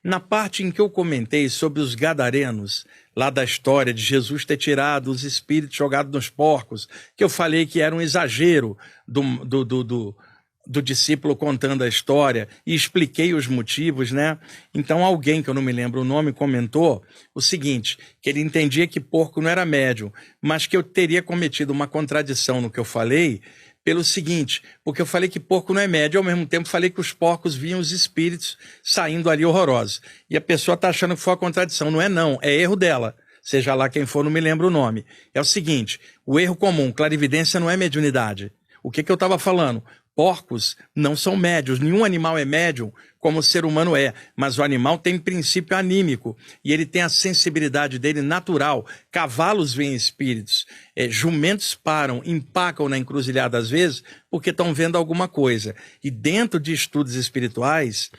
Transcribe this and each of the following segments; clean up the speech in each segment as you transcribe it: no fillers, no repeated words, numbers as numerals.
Na parte em que eu comentei sobre os gadarenos, lá da história de Jesus ter tirado os espíritos jogados nos porcos, que eu falei que era um exagero do discípulo contando a história e expliquei os motivos, né? Então alguém, que eu não me lembro o nome, comentou o seguinte, que ele entendia que porco não era médium, mas que eu teria cometido uma contradição no que eu falei, pelo seguinte, porque eu falei que porco não é médio, ao mesmo tempo falei que os porcos viam os espíritos saindo ali horrorosos. E a pessoa está achando que foi uma contradição. Não é não, é erro dela. Seja lá quem for, não me lembro o nome. É o seguinte, o erro comum, clarividência não é mediunidade. O que eu estava falando? Porcos não são médios, nenhum animal é médium como o ser humano é, mas o animal tem princípio anímico e ele tem a sensibilidade dele natural. Cavalos veem espíritos, jumentos param, empacam na encruzilhada às vezes porque estão vendo alguma coisa. E dentro de estudos espirituais,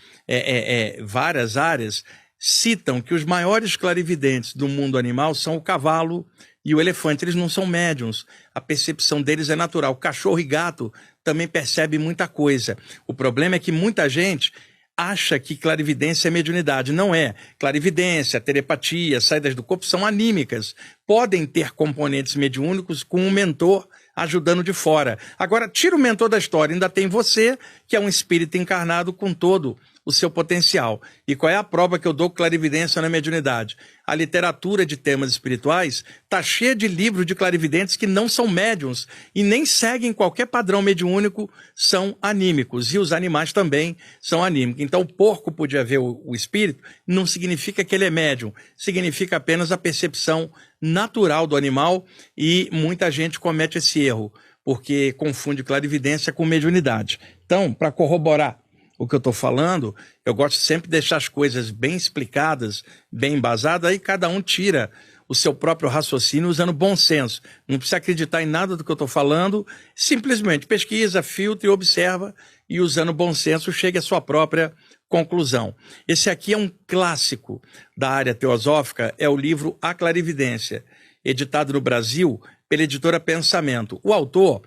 várias áreas citam que os maiores clarividentes do mundo animal são o cavalo e o elefante. Eles não são médiums, a percepção deles é natural. Cachorro e gato também percebem muita coisa. O problema é que muita gente acha que clarividência é mediunidade. Não é. Clarividência, telepatia, saídas do corpo são anímicas. Podem ter componentes mediúnicos com um mentor ajudando de fora. Agora, tira o mentor da história, ainda tem você, que é um espírito encarnado com todo o seu potencial. E qual é a prova que eu dou clarividência na mediunidade? A literatura de temas espirituais está cheia de livros de clarividentes que não são médiums e nem seguem qualquer padrão mediúnico, são anímicos. E os animais também são anímicos. Então, o porco podia ver o espírito, não significa que ele é médium, significa apenas a percepção natural do animal e muita gente comete esse erro, porque confunde clarividência com mediunidade. Então, para corroborar o que eu estou falando, eu gosto sempre de deixar as coisas bem explicadas, bem embasadas, aí cada um tira o seu próprio raciocínio usando bom senso. Não precisa acreditar em nada do que eu estou falando, simplesmente pesquisa, filtra e observa, e usando bom senso chega à sua própria conclusão. Esse aqui é um clássico da área teosófica, é o livro A Clarividência, editado no Brasil pela editora Pensamento. O autor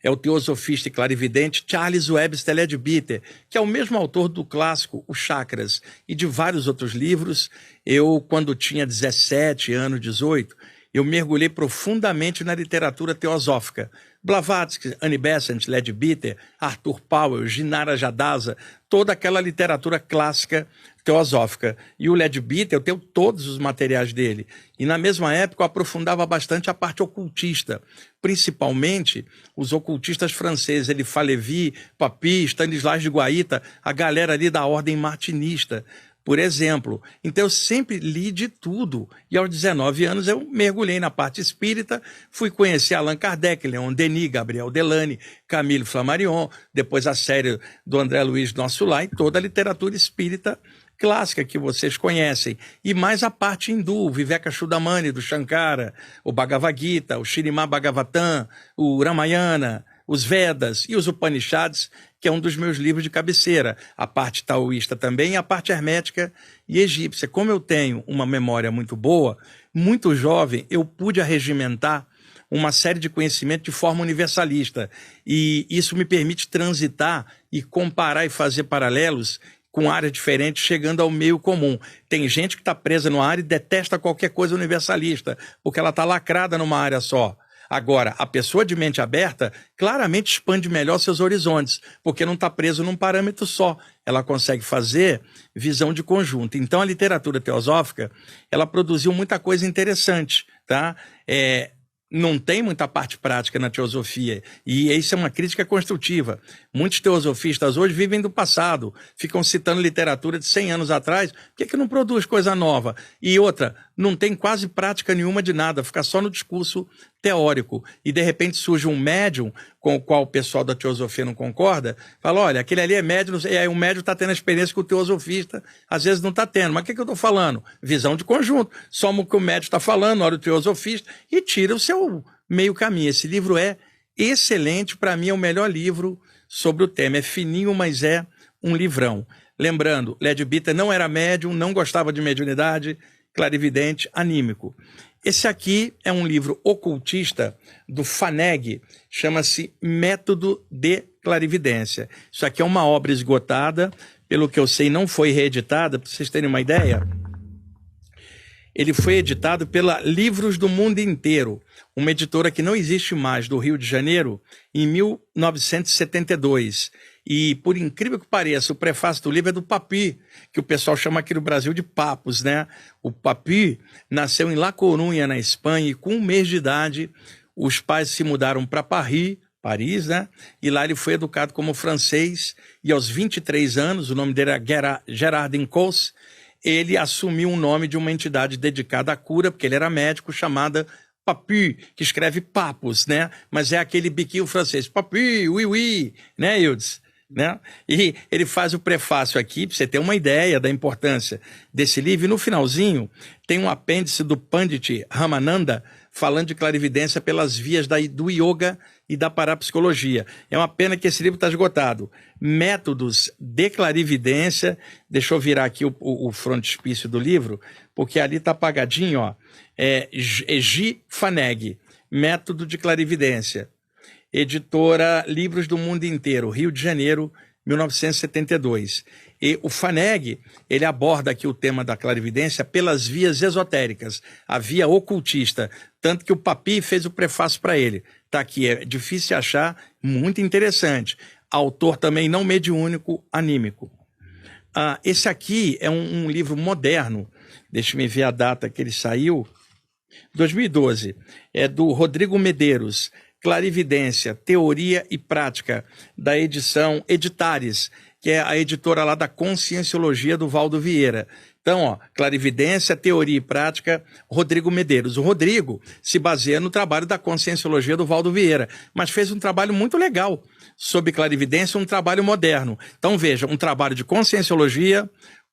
é o teosofista e clarividente Charles Webster Leadbeater, que é o mesmo autor do clássico Os Chakras e de vários outros livros. Eu, quando tinha 17 anos, 18, eu mergulhei profundamente na literatura teosófica. Blavatsky, Annie Besant, Leadbeater, Arthur Powell, Ginara Jadasa, toda aquela literatura clássica teosófica. E o Leadbeater, eu tenho todos os materiais dele. E na mesma época eu aprofundava bastante a parte ocultista, principalmente os ocultistas franceses, Eliphas Lévy, Papy, Stanislas de Guaita, a galera ali da ordem martinista, por exemplo. Então eu sempre li de tudo. E aos 19 anos eu mergulhei na parte espírita, fui conhecer Allan Kardec, Leon Denis, Gabriel Delany, Camille Flammarion, depois a série do André Luiz Nosso Lar e toda a literatura espírita clássica que vocês conhecem. E mais a parte hindu, o Vivekachudamani do Shankara, o Bhagavad Gita, o Srimad Bhagavatam, o Ramayana, os Vedas e os Upanishads, que é um dos meus livros de cabeceira. A parte taoísta também e a parte hermética e egípcia. Como eu tenho uma memória muito boa, muito jovem, eu pude arregimentar uma série de conhecimento de forma universalista. E isso me permite transitar e comparar e fazer paralelos com áreas diferentes, chegando ao meio comum. Tem gente que está presa numa área e detesta qualquer coisa universalista, porque ela está lacrada numa área só. Agora, a pessoa de mente aberta claramente expande melhor seus horizontes, porque não está preso num parâmetro só. Ela consegue fazer visão de conjunto. Então, a literatura teosófica, ela produziu muita coisa interessante, tá? Não tem muita parte prática na teosofia, e isso é uma crítica construtiva. Muitos teosofistas hoje vivem do passado, ficam citando literatura de 100 anos atrás, por que não produz coisa nova? E outra, não tem quase prática nenhuma de nada, fica só no discurso teórico, e de repente surge um médium com o qual o pessoal da teosofia não concorda, fala, olha, aquele ali é médium, e aí o médium está tendo a experiência que o teosofista às vezes não está tendo. Mas o que eu estou falando? Visão de conjunto. Soma o que o médium está falando, olha o teosofista, e tira o seu meio caminho. Esse livro é excelente, para mim é o melhor livro sobre o tema. É fininho, mas é um livrão. Lembrando, Leadbeater não era médium, não gostava de mediunidade, clarividente, anímico. Esse aqui é um livro ocultista do Faneg, chama-se Método de Clarividência. Isso aqui é uma obra esgotada, pelo que eu sei, não foi reeditada, para vocês terem uma ideia. Ele foi editado pela Livros do Mundo Inteiro, uma editora que não existe mais, do Rio de Janeiro, em 1972. E, por incrível que pareça, o prefácio do livro é do Papi, que o pessoal chama aqui no Brasil de Papos, né? O Papi nasceu em La Coruña, na Espanha, e com 1 mês de idade, os pais se mudaram para Paris, né? E lá ele foi educado como francês, e aos 23 anos, o nome dele era Gerard Encausse, ele assumiu o nome de uma entidade dedicada à cura, porque ele era médico, chamada Papi, que escreve papos, né? Mas é aquele biquinho francês, Papi, oui, oui, né, Eudes? Né? E ele faz o prefácio aqui, para você ter uma ideia da importância desse livro, e no finalzinho tem um apêndice do Pandit Ramananda, falando de clarividência pelas vias do yoga e da parapsicologia. É uma pena que esse livro está esgotado. Métodos de clarividência, deixa eu virar aqui o frontispício do livro, porque ali está apagadinho, ó. G. Faneg, Método de Clarividência. Editora Livros do Mundo Inteiro, Rio de Janeiro, 1972. E o Faneg, ele aborda aqui o tema da clarividência pelas vias esotéricas, a via ocultista, tanto que o Papi fez o prefácio para ele. Tá aqui, é difícil de achar, muito interessante. Autor também não mediúnico, anímico. Esse aqui é um livro moderno, deixa-me ver a data que ele saiu, 2012, é do Rodrigo Medeiros, Clarividência, Teoria e Prática, da edição Editares, que é a editora lá da Conscienciologia do Valdo Vieira. Então, ó, Clarividência, Teoria e Prática, Rodrigo Medeiros. O Rodrigo se baseia no trabalho da Conscienciologia do Valdo Vieira, mas fez um trabalho muito legal sobre clarividência, um trabalho moderno. Então, veja, um trabalho de Conscienciologia,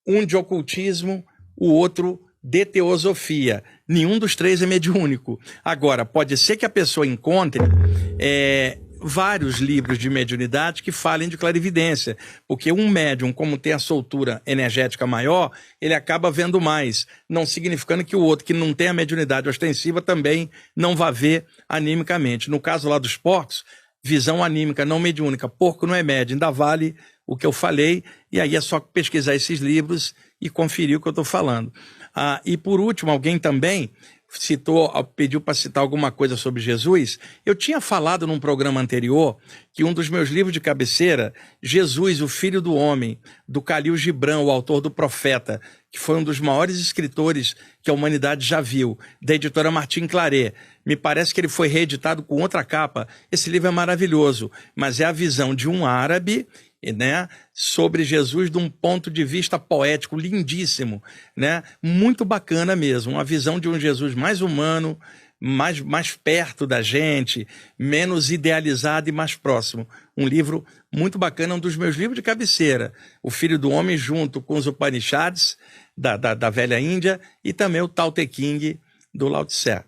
um de ocultismo, o outro de teosofia. Nenhum dos três é mediúnico. Agora, pode ser que a pessoa encontre vários livros de mediunidade que falem de clarividência, porque um médium, como tem a soltura energética maior, ele acaba vendo mais, não significando que o outro, que não tem a mediunidade ostensiva, também não vai ver animicamente. No caso lá dos porcos, visão anímica, não mediúnica. Porco não é médio, ainda vale o que eu falei, e aí é só pesquisar esses livros e conferir o que eu estou falando. E por último, alguém também pediu para citar alguma coisa sobre Jesus. Eu tinha falado num programa anterior que um dos meus livros de cabeceira, Jesus, o Filho do Homem, do Khalil Gibran, o autor do Profeta, que foi um dos maiores escritores que a humanidade já viu, da editora Martin Claret. Me parece que ele foi reeditado com outra capa. Esse livro é maravilhoso, mas é a visão de um árabe, né, sobre Jesus de um ponto de vista poético lindíssimo, né, muito bacana mesmo, uma visão de um Jesus mais humano, mais perto da gente, menos idealizado e mais próximo. Um livro muito bacana, um dos meus livros de cabeceira, O Filho do Homem, junto com os Upanishads da velha Índia, e também o Tao Te Ching do Lao Tse.